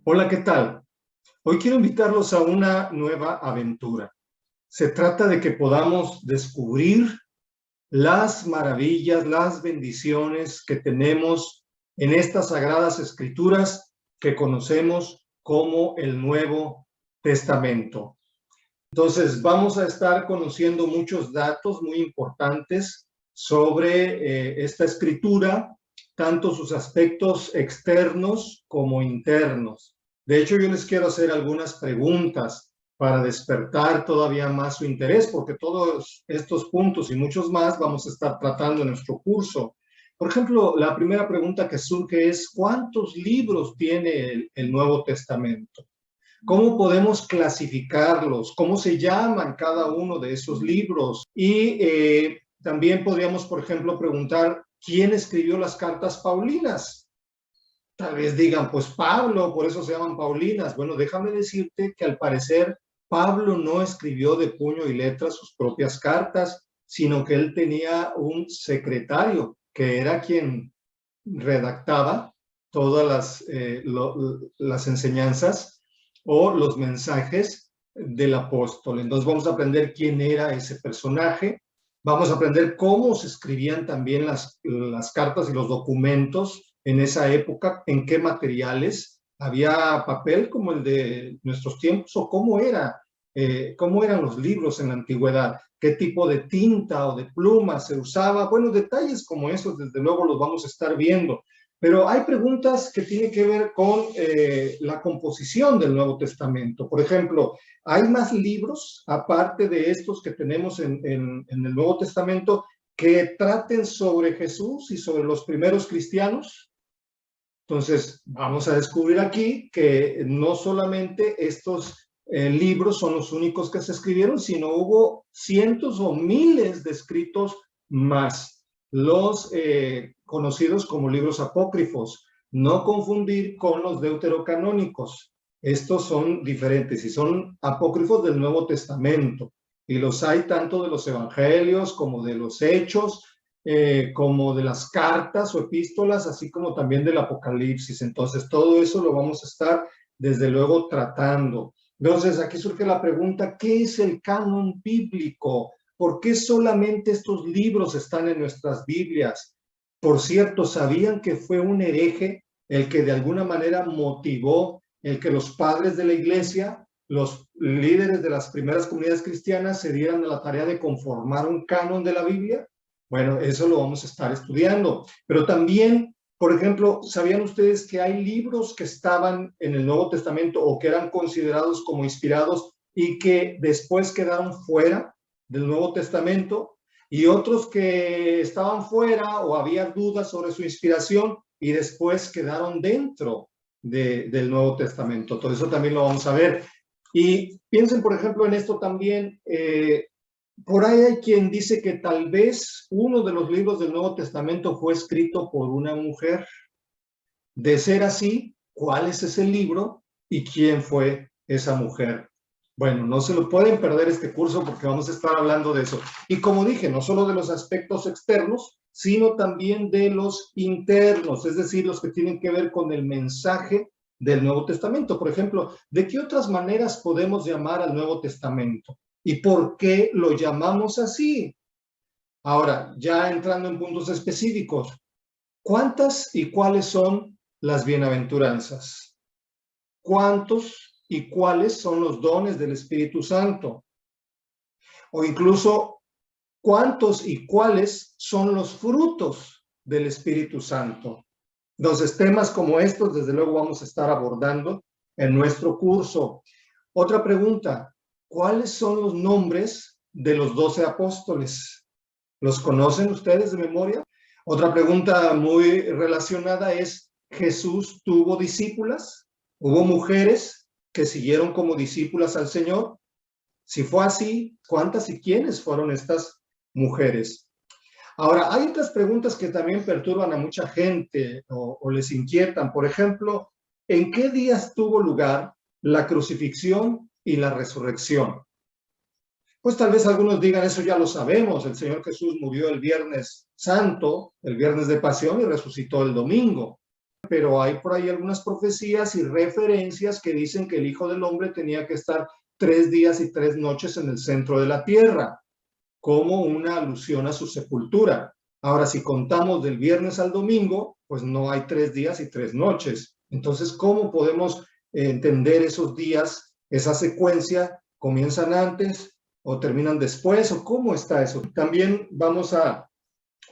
Hola, ¿qué tal? Hoy quiero invitarlos a una nueva aventura. Se trata de que podamos descubrir las maravillas, las bendiciones que tenemos en estas sagradas escrituras que conocemos como el Nuevo Testamento. Entonces, vamos a estar conociendo muchos datos muy importantes sobre esta escritura, tanto sus aspectos externos como internos. De hecho, yo les quiero hacer algunas preguntas para despertar todavía más su interés, porque todos estos puntos y muchos más vamos a estar tratando en nuestro curso. Por ejemplo, la primera pregunta que surge es, ¿cuántos libros tiene el Nuevo Testamento? ¿Cómo podemos clasificarlos? ¿Cómo se llaman cada uno de esos libros? Y también podríamos, por ejemplo, preguntar, ¿quién escribió las cartas paulinas? Tal vez digan, pues Pablo, por eso se llaman Paulinas. Bueno, déjame decirte que al parecer Pablo no escribió de puño y letra sus propias cartas, sino que él tenía un secretario que era quien redactaba todas las enseñanzas o los mensajes del apóstol. Entonces vamos a aprender quién era ese personaje, vamos a aprender cómo se escribían también las cartas y los documentos en esa época, en qué materiales, había papel como el de nuestros tiempos o cómo eran los libros en la antigüedad, qué tipo de tinta o de pluma se usaba. Bueno, detalles como esos desde luego los vamos a estar viendo. Pero hay preguntas que tienen que ver con la composición del Nuevo Testamento. Por ejemplo, ¿hay más libros, aparte de estos que tenemos en el Nuevo Testamento, que traten sobre Jesús y sobre los primeros cristianos? Entonces, vamos a descubrir aquí que no solamente estos libros son los únicos que se escribieron, sino hubo cientos o miles de escritos más, los conocidos como libros apócrifos. No confundir con los deuterocanónicos. Estos son diferentes y son apócrifos del Nuevo Testamento. Y los hay tanto de los evangelios como de los hechos, como de las cartas o epístolas, así como también del Apocalipsis. Entonces, todo eso lo vamos a estar, desde luego, tratando. Entonces, aquí surge la pregunta, ¿qué es el canon bíblico? ¿Por qué solamente estos libros están en nuestras Biblias? Por cierto, ¿sabían que fue un hereje el que de alguna manera motivó el que los padres de la iglesia, los líderes de las primeras comunidades cristianas, se dieran a la tarea de conformar un canon de la Biblia? Bueno, eso lo vamos a estar estudiando. Pero también, por ejemplo, ¿sabían ustedes que hay libros que estaban en el Nuevo Testamento o que eran considerados como inspirados y que después quedaron fuera del Nuevo Testamento? Y otros que estaban fuera o había dudas sobre su inspiración y después quedaron dentro del Nuevo Testamento. Todo eso también lo vamos a ver. Y piensen, por ejemplo, en esto también. Por ahí hay quien dice que tal vez uno de los libros del Nuevo Testamento fue escrito por una mujer. De ser así, ¿cuál es ese libro y quién fue esa mujer? Bueno, no se lo pueden perder este curso porque vamos a estar hablando de eso. Y como dije, no solo de los aspectos externos, sino también de los internos, es decir, los que tienen que ver con el mensaje del Nuevo Testamento. Por ejemplo, ¿de qué otras maneras podemos llamar al Nuevo Testamento? ¿Y por qué lo llamamos así? Ahora, ya entrando en puntos específicos, ¿cuántas y cuáles son las bienaventuranzas? ¿Cuántos y cuáles son los dones del Espíritu Santo? O incluso, ¿cuántos y cuáles son los frutos del Espíritu Santo? Entonces, temas como estos, desde luego, vamos a estar abordando en nuestro curso. Otra pregunta, ¿cuáles son los nombres de los 12 apóstoles? ¿Los conocen ustedes de memoria? Otra pregunta muy relacionada es, ¿Jesús tuvo discípulas? ¿Hubo mujeres que siguieron como discípulas al Señor? Si fue así, ¿cuántas y quiénes fueron estas mujeres? Ahora, hay otras preguntas que también perturban a mucha gente o les inquietan. Por ejemplo, ¿en qué días tuvo lugar la crucifixión y la resurrección? Pues tal vez algunos digan, eso ya lo sabemos, el Señor Jesús murió el Viernes Santo, el Viernes de Pasión, y resucitó el domingo. pero hay por ahí algunas profecías y referencias que dicen que el Hijo del Hombre tenía que estar 3 días y 3 noches en el centro de la tierra, como una alusión a su sepultura. Ahora, si contamos del viernes al domingo, pues no hay 3 días y 3 noches. Entonces, ¿cómo podemos entender esos días, esa secuencia? ¿Comienzan antes o terminan después? ¿O cómo está eso? También vamos a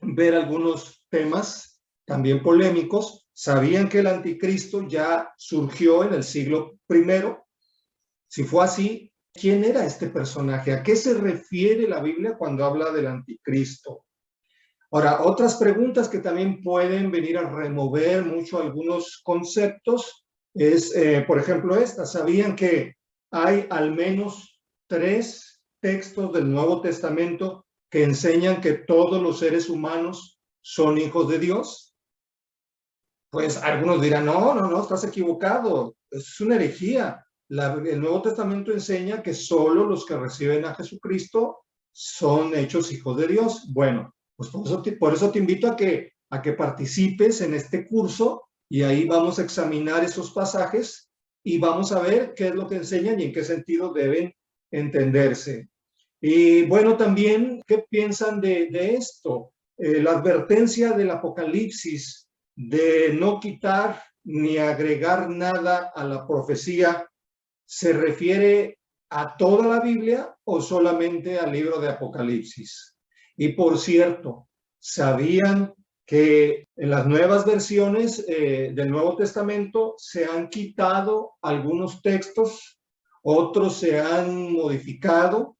ver algunos temas también polémicos. ¿Sabían que el anticristo ya surgió en el siglo I? Si fue así, ¿quién era este personaje? ¿A qué se refiere la Biblia cuando habla del anticristo? Ahora, otras preguntas que también pueden venir a remover mucho algunos conceptos es, por ejemplo, esta. ¿Sabían que hay al menos 3 textos del Nuevo Testamento que enseñan que todos los seres humanos son hijos de Dios? Pues algunos dirán, no, estás equivocado, es una herejía. El Nuevo Testamento enseña que solo los que reciben a Jesucristo son hechos hijos de Dios. Bueno, pues por eso te invito a que participes en este curso y ahí vamos a examinar esos pasajes y vamos a ver qué es lo que enseñan y en qué sentido deben entenderse. Y bueno, también, ¿qué piensan de esto? La advertencia del Apocalipsis de no quitar ni agregar nada a la profecía, ¿se refiere a toda la Biblia o solamente al libro de Apocalipsis? Y por cierto, ¿sabían que en las nuevas versiones del Nuevo Testamento se han quitado algunos textos, otros se han modificado?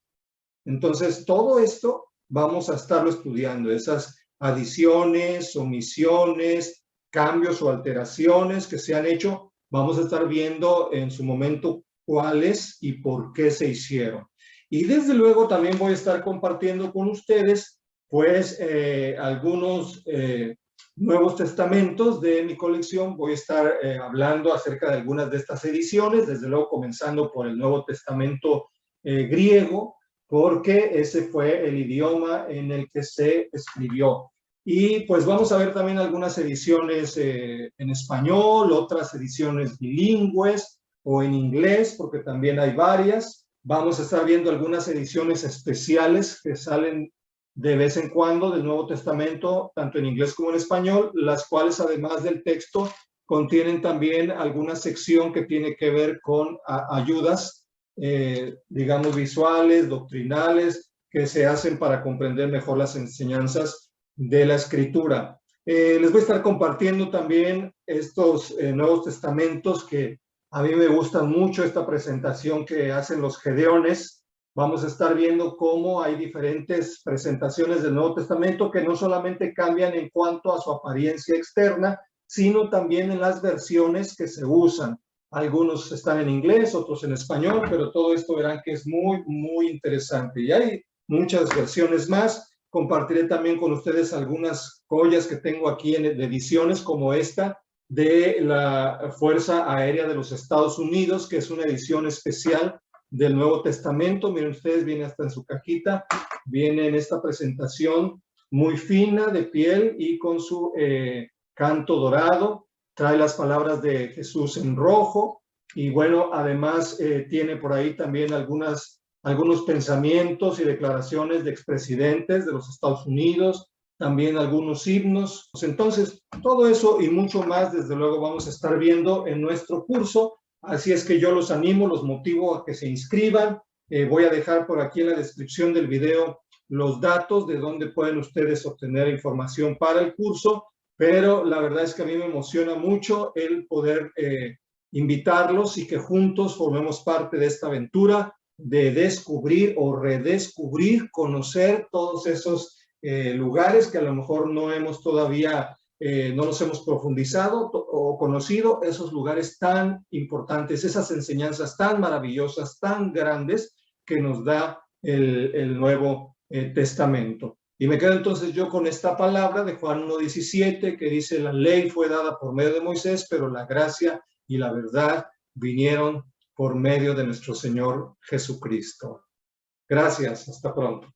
Entonces, todo esto vamos a estarlo estudiando, esas adiciones, omisiones, cambios o alteraciones que se han hecho, vamos a estar viendo en su momento cuáles y por qué se hicieron. Y desde luego también voy a estar compartiendo con ustedes, pues, algunos nuevos testamentos de mi colección. Voy a estar hablando acerca de algunas de estas ediciones, desde luego comenzando por el Nuevo Testamento griego, porque ese fue el idioma en el que se escribió. Y pues vamos a ver también algunas ediciones en español, otras ediciones bilingües o en inglés, porque también hay varias. Vamos a estar viendo algunas ediciones especiales que salen de vez en cuando del Nuevo Testamento, tanto en inglés como en español, las cuales además del texto contienen también alguna sección que tiene que ver con ayudas digamos, visuales, doctrinales, que se hacen para comprender mejor las enseñanzas de la Escritura. Les voy a estar compartiendo también estos Nuevos Testamentos que a mí me gustan mucho, esta presentación que hacen los Gedeones. Vamos a estar viendo cómo hay diferentes presentaciones del Nuevo Testamento que no solamente cambian en cuanto a su apariencia externa, sino también en las versiones que se usan. Algunos están en inglés, otros en español, pero todo esto verán que es muy, muy interesante. Y hay muchas versiones más. Compartiré también con ustedes algunas joyas que tengo aquí de ediciones como esta de la Fuerza Aérea de los Estados Unidos, que es una edición especial del Nuevo Testamento. Miren ustedes, viene hasta en su cajita, viene en esta presentación muy fina de piel y con su canto dorado. Trae las palabras de Jesús en rojo y bueno, además tiene por ahí también algunos pensamientos y declaraciones de expresidentes de los Estados Unidos, también algunos himnos. Entonces, todo eso y mucho más, desde luego, vamos a estar viendo en nuestro curso. Así es que yo los animo, los motivo a que se inscriban. Voy a dejar por aquí en la descripción del video los datos de donde pueden ustedes obtener información para el curso. Pero la verdad es que a mí me emociona mucho el poder invitarlos y que juntos formemos parte de esta aventura de descubrir o redescubrir, conocer todos esos lugares que a lo mejor no hemos todavía, no los hemos profundizado o conocido, esos lugares tan importantes, esas enseñanzas tan maravillosas, tan grandes que nos da el Nuevo Testamento. Y me quedo entonces yo con esta palabra de Juan 1:17 que dice: la ley fue dada por medio de Moisés, pero la gracia y la verdad vinieron por medio de nuestro Señor Jesucristo. Gracias, hasta pronto.